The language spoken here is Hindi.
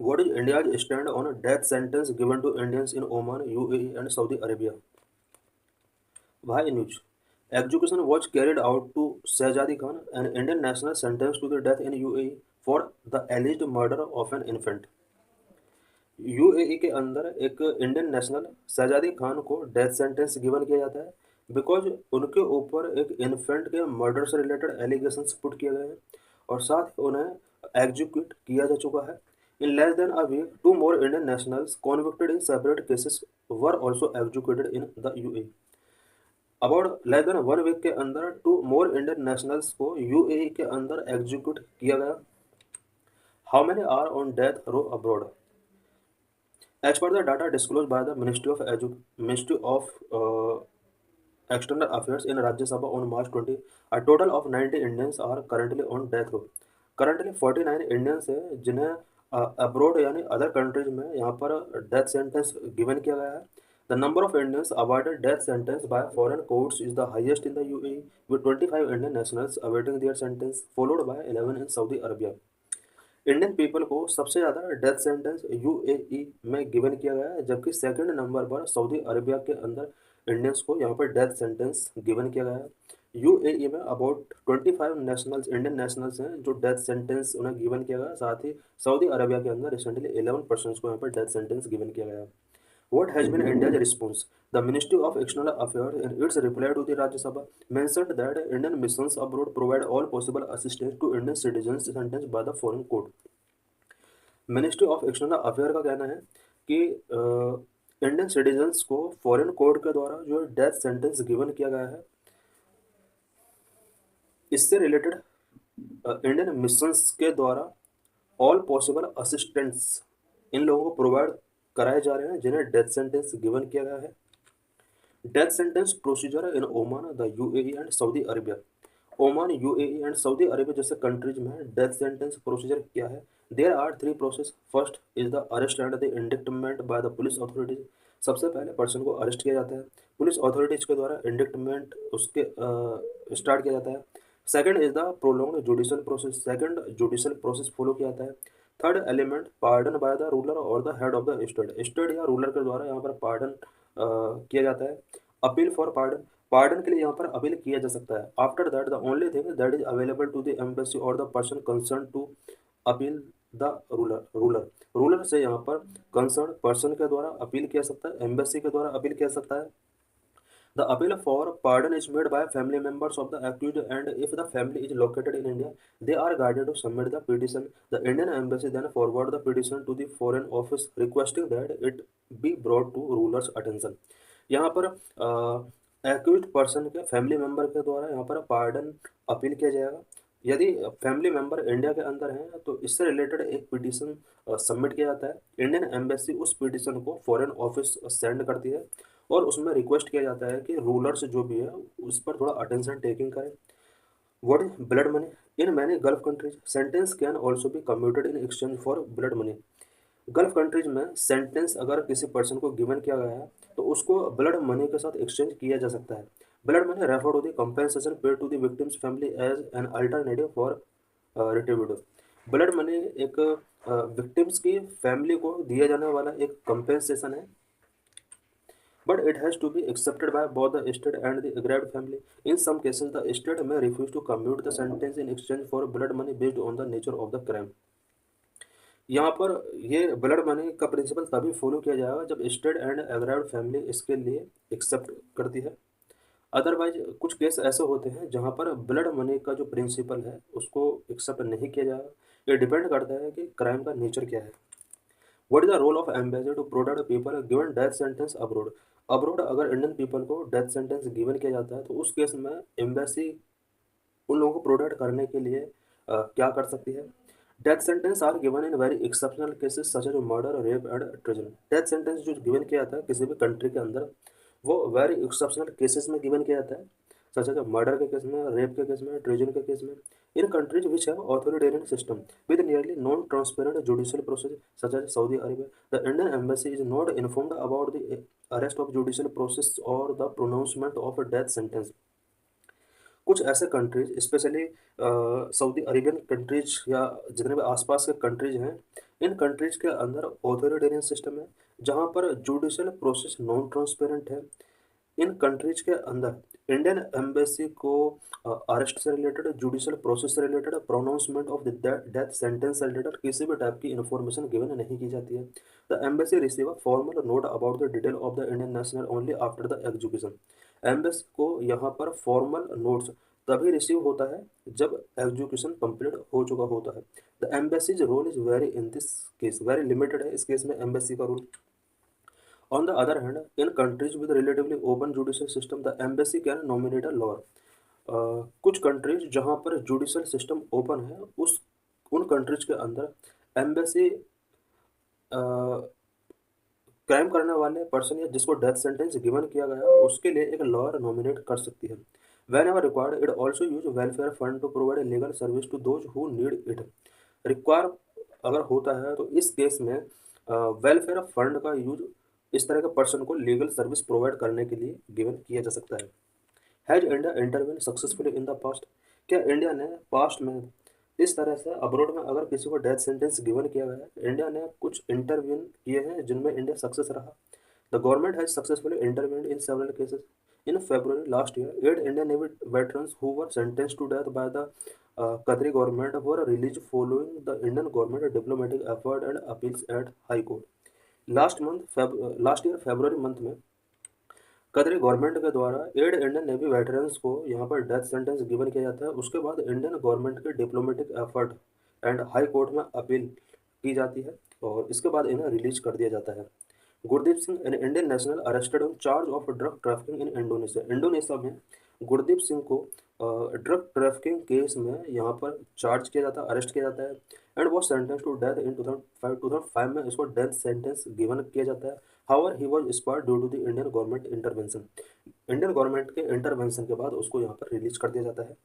What is India's stand on death sentence given to Indians in Oman, UAE, and Saudi Arabia? Why news? Execution was carried out to Shahzadi Khan, an Indian national sentenced to the death in UAE for the alleged murder of an infant. UAE के अंदर एक इंडियन नेशनल शहजादी खान को डेथ सेंटेंस गिवन किया जाता है बिकॉज उनके ऊपर एक इन्फेंट के मर्डर से रिलेटेड एलिगेशंस पुट किए गए हैं और साथ ही उन्हें एग्जीक्यूट किया जा चुका है in less than a week two more Indian nationals convicted in separate cases were also executed in the UAE about less than one week के अंदर टू मोर इंडियन नेशनल्स को यूएई के अंदर एग्जीक्यूट किया गया how many are on death row abroad As per the data disclosed by the Ministry of External Affairs in Rajya Sabha on March 20, a total of 90 Indians are currently on death row. Currently 49 Indians हैं जिन्हें अब्रॉड यानी अदर कंट्रीज में यहाँ पर डेथ सेंटेंस गिवन किया गया है. The number of Indians awarded death sentence by foreign courts is the highest in the UAE, with 25 Indian nationals awaiting their sentence, followed by 11 in Saudi Arabia. Indian people को सबसे ज़्यादा डेथ सेंटेंस यूएई में गिवन किया गया है जबकि सेकंड नंबर पर सऊदी अरेबिया के अंदर इंडियंस को यहाँ पर डेथ सेंटेंस गिवन किया गया है. यूएई में अबाउट 25 नेशनल्स इंडियन नेशनल्स हैं जो डेथ सेंटेंस उन्हें गिवन किया गया. साथ ही सऊदी अरेबिया के अंदर रिसेंटली 11 पर्सनस को यहाँ पर डेथ सेंटेंस गिवन किया गया है. What has been India's response? The Ministry of External Affairs, in its reply to the Rajya Sabha, mentioned that Indian missions abroad provide all possible assistance to Indian citizens sentenced by the foreign court. Ministry of external affair का कहना है कि इंडियन सिटीजन्स को फॉरेन कोर्ट के द्वारा जो डेथ सेंटेंस गिवन किया गया है इससे रिलेटेड इंडियन मिशंस के द्वारा ऑल पॉसिबल असिस्टेंस इन लोगों को प्रोवाइड कराए जा रहे हैं जिन्हें डेथ सेंटेंस गिवन किया गया है. Death sentence procedure in Oman the UAE and Saudi Arabia. Oman UAE and Saudi Arabia जैसे कंट्रीज में डेथ सेंटेंस प्रोसीजर क्या है. There are three process. First is the arrest and the indictment by the police authorities. सबसे पहले पर्सन को अरेस्ट किया जाता है पुलिस अथॉरिटीज के द्वारा इंडिक्टमेंट उसके स्टार्ट किया जाता है. Second is the prolonged judicial process. Second judicial process follow किया जाता है. Third element pardon by the ruler और the head of the state या रूलर के द्वारा यहाँ पर पार्डन किया जाता है. Appeal for pardon. पार्डन के लिए यहाँ पर अपील किया जा सकता है. After that the only thing that is available to the embassy और the person concern to appeal the ruler. Ruler से यहाँ पर कंसर्न पर्सन के द्वारा अपील किया सकता है एम्बेसी के द्वारा अपील किया सकता है. The appeal for pardon is made by family members of the accused, and if the family is located in India, they are guided to submit the petition. The Indian embassy then forward the petition to the foreign office requesting that it be brought to ruler's attention. यहाँ पर एक्यूज पर्सन के फैमिली मेंबर के द्वारा यहाँ पर पार्डन अपील किया जाएगा. यदि फैमिली मेंबर इंडिया के अंदर हैं तो इससे रिलेटेड एक पिटीशन सबमिट किया जाता है. इंडियन एम्बेसी उस पिटीशन को फॉरेन ऑफिस सेंड करती है और उसमें रिक्वेस्ट किया जाता है कि रूलर्स जो भी है उस पर थोड़ा अटेंशन टेकिंग करें. What is blood money. In many gulf countries sentence can also be commuted in exchange for blood money. Gulf countries में सेंटेंस अगर किसी पर्सन को गिवन किया गया है तो उसको ब्लड मनी के साथ एक्सचेंज किया जा सकता है. Blood money refer to the compensation paid to the victims family as an alternative for retributive. Blood money एक विक्टिम्स की फैमिली को दिया जाने वाला एक कंपेंसेशन है but it has to be accepted by both the state and the aggrieved family. In some cases, the state may refuse to commute the sentence in exchange for blood money based on the nature of the crime. यहाँ पर ये ब्लड मनी का प्रिंसिपल तभी फॉलो किया जाएगा जब स्टेट एंड एग्राइव्ड फैमिली इसके लिए एक्सेप्ट करती है. अदरवाइज कुछ केस ऐसे होते हैं जहाँ पर ब्लड मनी का जो प्रिंसिपल है उसको एक्सेप्ट नहीं किया जाएगा. ये डिपेंड करता है कि क्राइम का नेचर क्या है. What is the role of embassy to protect people given death sentence abroad. Abroad अगर इंडियन पीपल को डेथ सेंटेंस गिवन किया जाता है तो उस केस में एम्बेसी उन लोगों को प्रोटेक्ट करने के लिए क्या कर सकती है. Death sentence are given in very exceptional cases such as murder rape and treason. Death sentence जो गिवन किया जाता है किसी भी कंट्री के अंदर वो वेरी एक्सेप्शनल केसेस में गिवन किया जाता है सच एज मर्डर के केस में रेप के केस में ट्रेजन के केस में. In countries which have authoritarian system with nearly non-transparent judicial process such as Saudi Arabia, the Indian embassy is not informed about the arrest of judicial process or the pronouncement of a death sentence. कुछ ऐसे countries specially Saudi Arabian countries या जितने भी आसपास के कंट्रीज हैं, इन कंट्रीज के अंदर ऑथोरिटेरियन सिस्टम है, जहाँ पर जुडिशल प्रोसेस नॉन ट्रांसपेरेंट है। इन कंट्रीज के अंदर इंडियन एम्बेसी को अरेस्ट से रिलेटेड, जुडिशल प्रोसेस से related, pronouncement of the death sentence से रिलेटेड किसी भी टाइप की इन्फॉर्मेशन गिवन नहीं की जाती है। The embassy receive a formal note about the detail of the Indian national only after the execution. Embassy को यहाँ पर फॉर्मल नोट्स तभी रिसीव होता है जब एग्जीक्यूशन कंप्लीट हो चुका होता है। The embassy's role is very in this case very limited है इस केस में एम्बेसी का role. On the other hand, in countries with relatively open judicial system, the embassy can nominate a lawyer. कुछ कंट्रीज जहाँ पर जुडिशल सिस्टम ओपन है, उस उन कंट्रीज के अंदर एम्बेसी क्राइम करने वाले पर्सन या जिसको डेथ सेंटेंस गिवन किया गया है उसके लिए एक लॉयर नॉमिनेट कर सकती है। Whenever required it also use welfare fund to provide legal service to those who need it. Require अगर होता है तो इस केस में वेलफेयर फंड का यूज इस तरह के पर्सन को लीगल सर्विस प्रोवाइड करने के लिए गिवन किया जा सकता है। Has India intervene successfully in the past? क्या इंडिया ने पास्ट में इस तरह से अब्रोड में अगर किसी को डेथ सेंटेंस गिवन किया गया है, इंडिया ने कुछ इंटरव्यून किए हैं जिनमें इंडिया सक्सेस रहा? The government has successfully intervened in several cases. In February last year, 8 Indian Navy veterans who were sentenced to death by the Qatari government were released following the Indian government diplomatic effort and appeals at High Court. Last year February month में कतरी गवर्नमेंट के द्वारा 8 इंडियन नेवी वेटरन्स को यहाँ पर डेथ सेंटेंस गिवन किया जाता है। उसके बाद इंडियन गवर्नमेंट के diplomatic effort and high court में अपील की जाती है और इसके बाद इन्हें रिलीज कर दिया जाता है। Gurdeep Singh an Indian national arrested on charge of drug trafficking in Indonesia. Indonesia में गुरदीप सिंह को ड्रग ट्रैफिकिंग केस में यहाँ पर चार्ज किया जाता है, अरेस्ट किया जाता है एंड वो सेंटेंस टू डेथ इन 2005 में इसको डेथ सेंटेंस गिवन किया जाता है। However he was spared due to the Indian government intervention. Indian government के इंटरवेंशन के बाद उसको यहाँ पर रिलीज कर दिया जाता है।